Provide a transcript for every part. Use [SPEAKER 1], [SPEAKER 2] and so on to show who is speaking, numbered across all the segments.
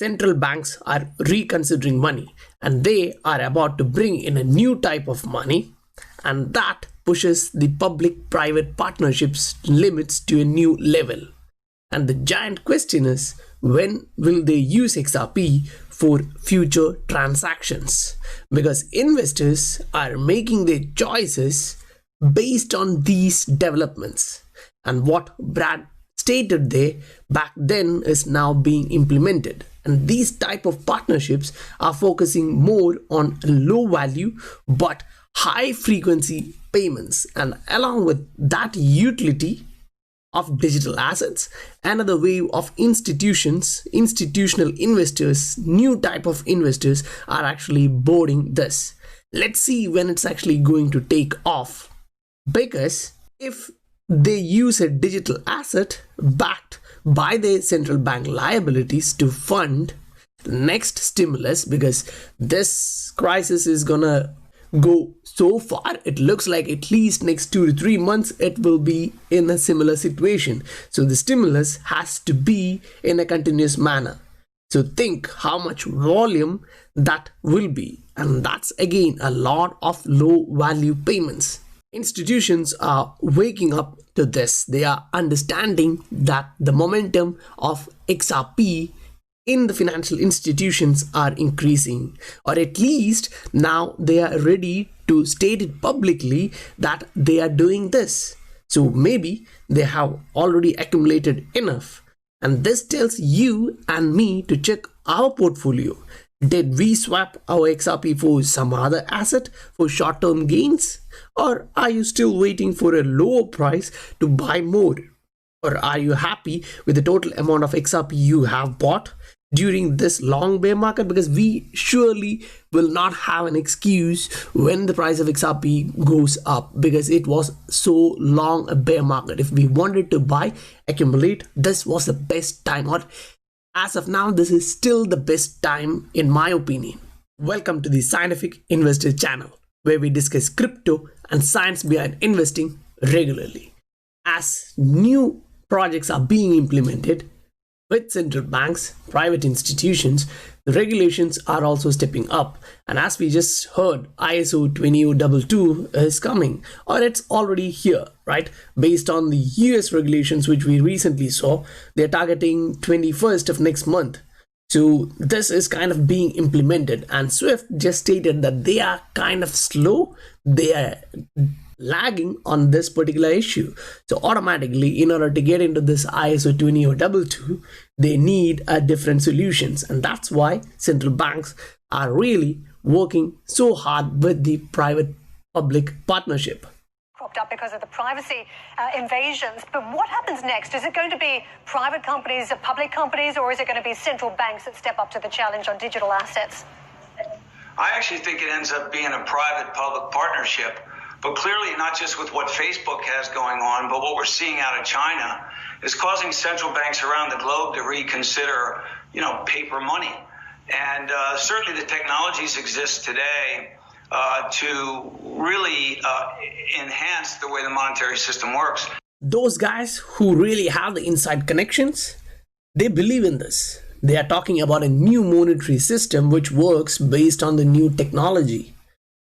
[SPEAKER 1] central banks are reconsidering money and they are about to bring in a new type of money, and that pushes the public-private partnerships limits to a new level. And the giant question is, when will they use XRP for future transactions? Because investors are making their choices based on these developments, and what Brad stated there back then is now being implemented. And these type of partnerships are focusing more on low value but high frequency payments, and along with that utility of digital assets, another wave of institutional investors, new type of investors are actually boarding this. Let's see when it's actually going to take off, because if they use a digital asset backed by their central bank liabilities to fund the next stimulus, because this crisis is gonna go so far, it looks like at least next 2 to 3 months it will be in a similar situation. So the stimulus has to be in a continuous manner. So think how much volume that will be, and that's again a lot of low value payments. Institutions are waking up to this. They are understanding that the momentum of XRP in the financial institutions are increasing, or at least now they are ready to state it publicly that they are doing this. So maybe they have already accumulated enough, and this tells you and me to check our portfolio. Did we swap our XRP for some other asset for short-term gains? Or are you still waiting for a lower price to buy more? Or are you happy with the total amount of XRP you have bought during this long bear market? Because we surely will not have an excuse when the price of XRP goes up, because it was so long a bear market. If we wanted to buy, accumulate, this was the best time, or as of now, this is still the best time in my opinion. Welcome to the Scientific Investor channel, where we discuss crypto and science behind investing regularly. As new projects are being implemented with central banks, private institutions, the regulations are also stepping up. And as we just heard, ISO 20022 is coming, or it's already here, right? Based on the US regulations, which we recently saw, they're targeting 21st of next month. So this is kind of being implemented, and SWIFT just stated that they are kind of slow. They are lagging on this particular issue. So automatically, in order to get into this ISO 20022, they need a different solutions. And that's why central banks are really working so hard with the private-public partnership.
[SPEAKER 2] Cropped up because of the privacy invasions. But what happens next? Is it going to be private companies, public companies, or is it going to be central banks that step up to the challenge on digital assets?
[SPEAKER 3] I actually think it ends up being a private-public partnership. But clearly, not just with what Facebook has going on, but what we're seeing out of China is causing central banks around the globe to reconsider, paper money. And certainly the technologies exist today to really enhance the way the monetary system works.
[SPEAKER 1] Those guys who really have the inside connections, they believe in this. They are talking about a new monetary system which works based on the new technology.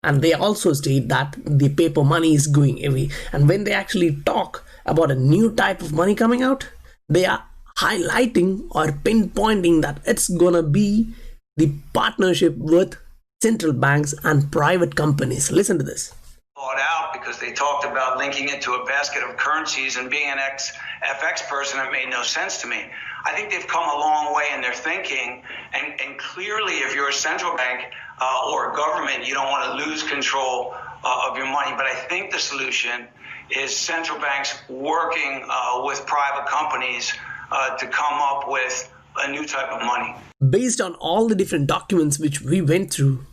[SPEAKER 1] And they also state that the paper money is going away. And when they actually talk about a new type of money coming out, they are highlighting or pinpointing that it's gonna be the partnership with central banks and private companies. Listen to this.
[SPEAKER 3] Thought out because they talked about linking it to a basket of currencies, and being an ex-FX person, it made no sense to me. I think they've come a long way in their thinking, and clearly if you're a central bank or a government, you don't want to lose control of your money. But I think the solution is central banks working with private companies to come up with a new type of money.
[SPEAKER 1] Based on all the different documents which we went through,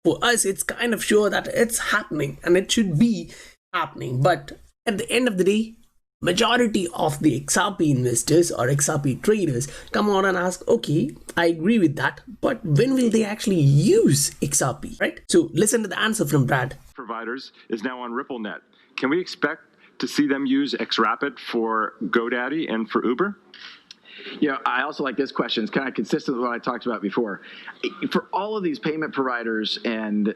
[SPEAKER 1] for us it's kind of sure that it's happening and it should be happening. But at the end of the day, majority of the XRP investors or XRP traders come on and ask, okay, I agree with that, but when will they actually use XRP, right? So listen to the answer from Brad.
[SPEAKER 4] Providers is now on RippleNet. Can we expect to see them use XRapid for GoDaddy and for Uber?
[SPEAKER 5] I also like this question. It's kind of consistent with what I talked about before. For all of these payment providers and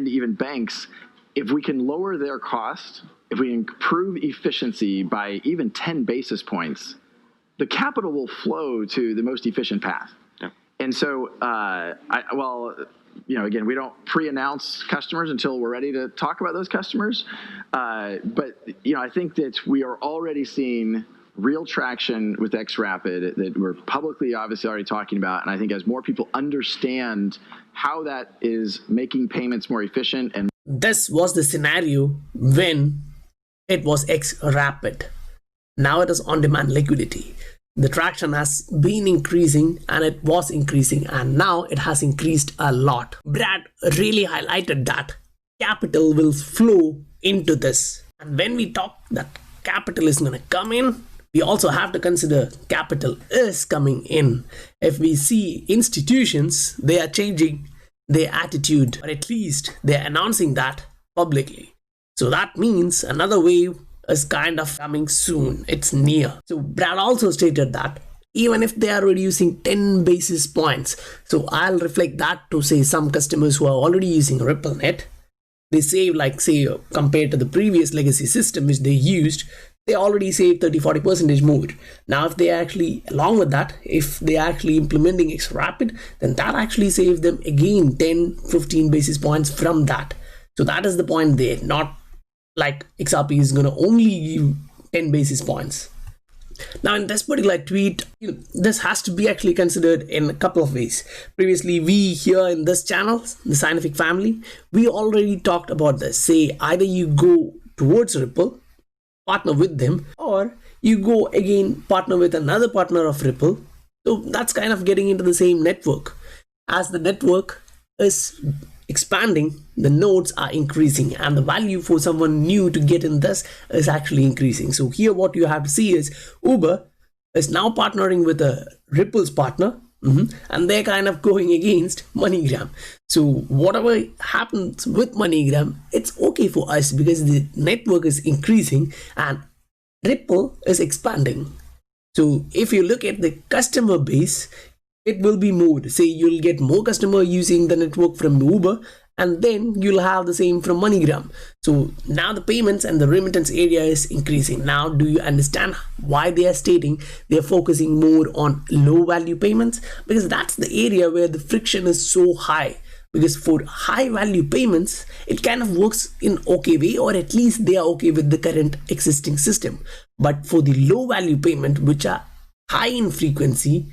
[SPEAKER 5] even banks, if we can lower their cost, if we improve efficiency by even 10 basis points, the capital will flow to the most efficient path. Yeah. And so, again, we don't pre-announce customers until we're ready to talk about those customers. But I think that we are already seeing real traction with XRapid that we're publicly obviously already talking about. And I think as more people understand how that is making payments more efficient. And
[SPEAKER 1] this was the scenario when it was XRapid. Now it is on-demand liquidity. The traction has been increasing, and it was increasing, and now it has increased a lot. Brad really highlighted that capital will flow into this. And when we talk that capital is going to come in, we also have to consider capital is coming in. If we see institutions, they are changing their attitude, or at least they're announcing that publicly. So that means another wave is kind of coming soon. It's near. So Brad also stated that even if they are reducing 10 basis points, so I'll reflect that to say some customers who are already using RippleNet, they save, like say compared to the previous legacy system which they used, they already save 30-40% more. Now if they actually, along with that, if they are actually implementing XRapid, then that actually saves them again 10-15 basis points from that. So that is the point there. Not like XRP is going to only give 10 basis points. Now in this particular tweet, this has to be actually considered in a couple of ways. Previously, we here in this channel, the Scientific Family, we already talked about this. Say either you go towards Ripple, partner with them, or you go again partner with another partner of Ripple. So that's kind of getting into the same network. As the network is expanding, the nodes are increasing, and the value for someone new to get in this is actually increasing. So here what you have to see is Uber is now partnering with a Ripple's partner, and they're kind of going against MoneyGram. So whatever happens with MoneyGram, it's okay for us because the network is increasing and Ripple is expanding. So if you look at the customer base, it will be more. Say you'll get more customer using the network from Uber, and then you'll have the same from MoneyGram. So now the payments and the remittance area is increasing. Now do you understand why they are stating they're focusing more on low value payments? Because that's the area where the friction is so high. Because for high value payments, it kind of works in okay way, or at least they are okay with the current existing system. But for the low value payment, which are high in frequency,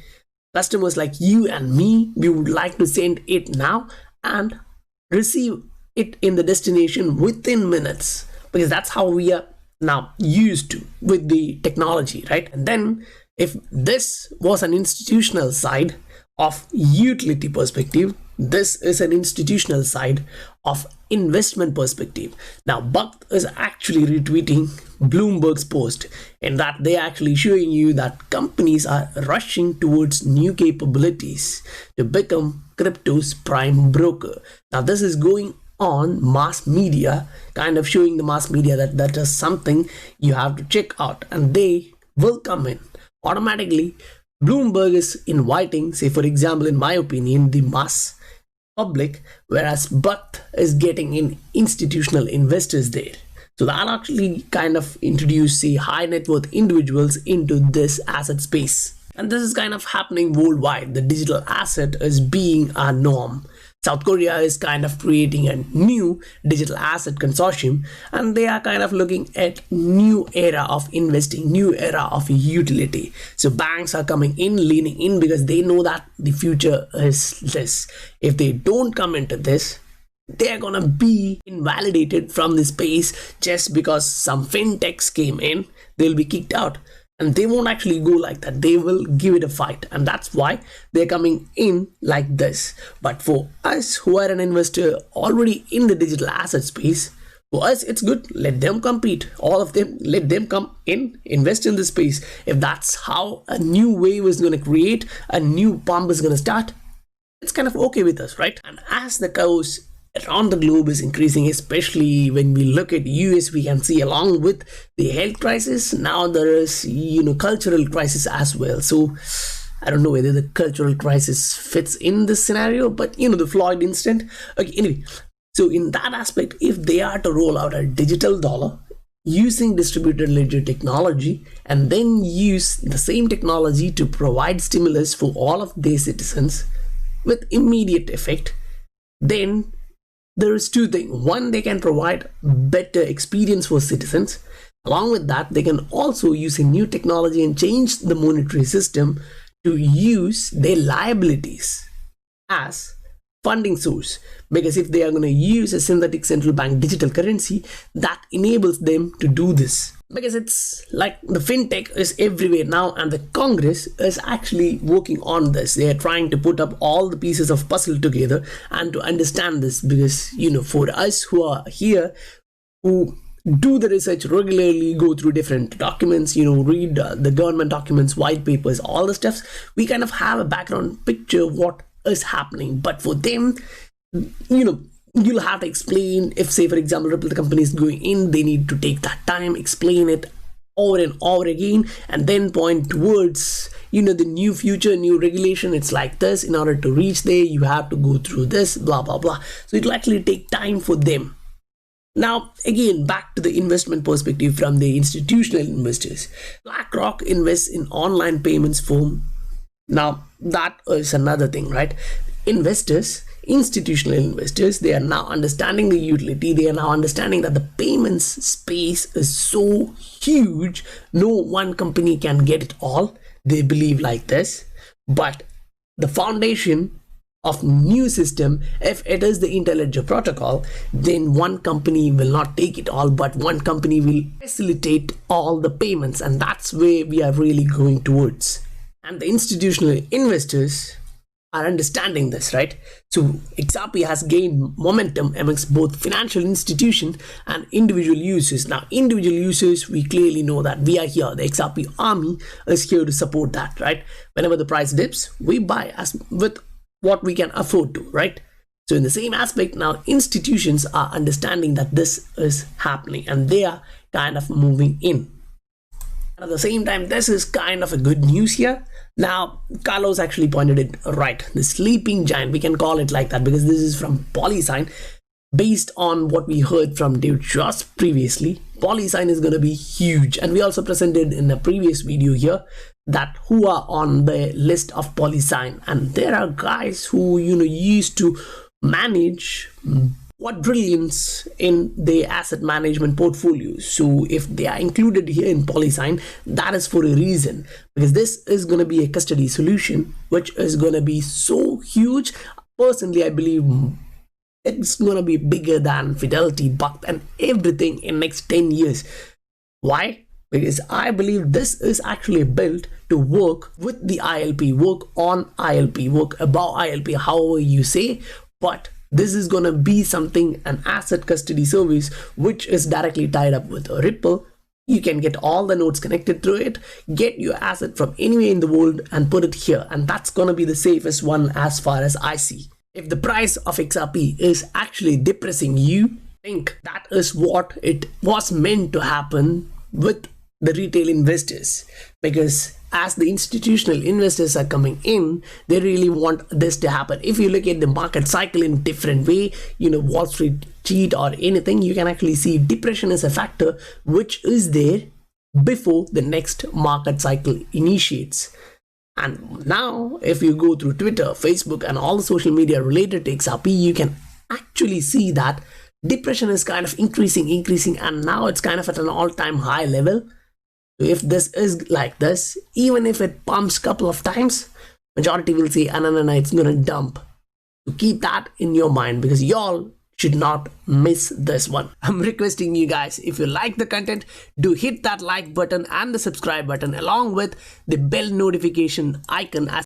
[SPEAKER 1] customers like you and me, we would like to send it now and receive it in the destination within minutes, because that's how we are now used to with the technology, right? And then if this was an institutional side of utility perspective, this is an institutional side of investment perspective. Now Buck is actually retweeting Bloomberg's post, in that they are actually showing you that companies are rushing towards new capabilities to become crypto's prime broker. Now this is going on mass media, kind of showing the mass media that that is something you have to check out, and they will come in automatically. Bloomberg is inviting, say for example, in my opinion, the mass public, whereas Buck is getting in institutional investors there. So that actually kind of introduce, say, high net worth individuals into this asset space. And this is kind of happening worldwide. The digital asset is being a norm. South Korea is kind of creating a new digital asset consortium, and they are kind of looking at new era of investing, new era of utility. So banks are coming in, leaning in, because they know that the future is this. If they don't come into this, they're gonna be invalidated from the space just because some fintechs came in. They'll be kicked out. And they won't actually go like that. They will give it a fight. And that's why they're coming in like this. But for us who are an investor already in the digital asset space, for us, it's good. Let them compete. All of them, let them come in, invest in the space. If that's how a new wave is going to create, a new pump is going to start, it's kind of okay with us, right? And as the course around the globe is increasing, especially when we look at US. We can see along with the health crisis, now there is cultural crisis as well. So I don't know whether the cultural crisis fits in this scenario, but the Floyd incident. Okay, anyway, so in that aspect, if they are to roll out a digital dollar using distributed ledger technology and then use the same technology to provide stimulus for all of their citizens with immediate effect, then there is two things. One, they can provide better experience for citizens. Along with that, they can also use a new technology and change the monetary system to use their liabilities as funding source, because if they are going to use a synthetic central bank digital currency, that enables them to do this. Because it's like the fintech is everywhere now, and the Congress is actually working on this. They are trying to put up all the pieces of puzzle together and to understand this, because for us who are here, who do the research regularly, go through different documents, read the government documents, white papers, all the stuff, we kind of have a background picture of what is happening. But for them, you'll have to explain. If, say, for example, Ripple, the company is going in, they need to take that time, explain it over and over again, and then point towards the new future, new regulation. It's like this. In order to reach there, you have to go through this, blah blah blah. So it'll actually take time for them. Now, again, back to the investment perspective from the institutional investors. BlackRock invests in online payments firm. Now, that is another thing, right? Investors, institutional investors, they are now understanding the utility. They are now understanding that the payments space is so huge, no one company can get it all. They believe like this. But the foundation of new system, if it is the interledger protocol, then one company will not take it all, but one company will facilitate all the payments, and that's where we are really going towards. And the institutional investors are understanding this, right? So XRP has gained momentum amongst both financial institutions and individual users. Now, individual users, we clearly know that we are here. The XRP army is here to support that, right? Whenever the price dips, we buy as with what we can afford to, right? So in the same aspect, now institutions are understanding that this is happening and they are kind of moving in. And at the same time, this is kind of a good news here. Now, Carlos actually pointed it right. The sleeping giant, we can call it like that, because this is from Polysign. Based on what we heard from Dave just previously, Polysign is going to be huge. And we also presented in a previous video here that who are on the list of Polysign, and there are guys who used to manage quadrillions in their asset management portfolios. So if they are included here in Polysign, that is for a reason, because this is going to be a custody solution which is going to be so huge. Personally, I believe it's going to be bigger than Fidelity, Buck, and everything in next 10 years. Why? Because I believe this is actually built to work with the ILP, work on ILP, work above ILP, however you say. But this is going to be something, an asset custody service, which is directly tied up with a Ripple. You can get all the nodes connected through it, get your asset from anywhere in the world and put it here. And that's going to be the safest one as far as I see. If the price of XRP is actually depressing you, think that is what it was meant to happen with the retail investors, because as the institutional investors are coming in, they really want this to happen. If you look at the market cycle in different way, Wall Street cheat or anything, you can actually see depression is a factor which is there before the next market cycle initiates. And now if you go through Twitter, Facebook and all the social media related to XRP, you can actually see that depression is kind of increasing, and now it's kind of at an all-time high level. If this is like this, even if it pumps a couple of times, majority will say, no, it's gonna dump. So keep that in your mind, because y'all should not miss this one. I'm requesting you guys, if you like the content, do hit that like button and the subscribe button along with the bell notification icon as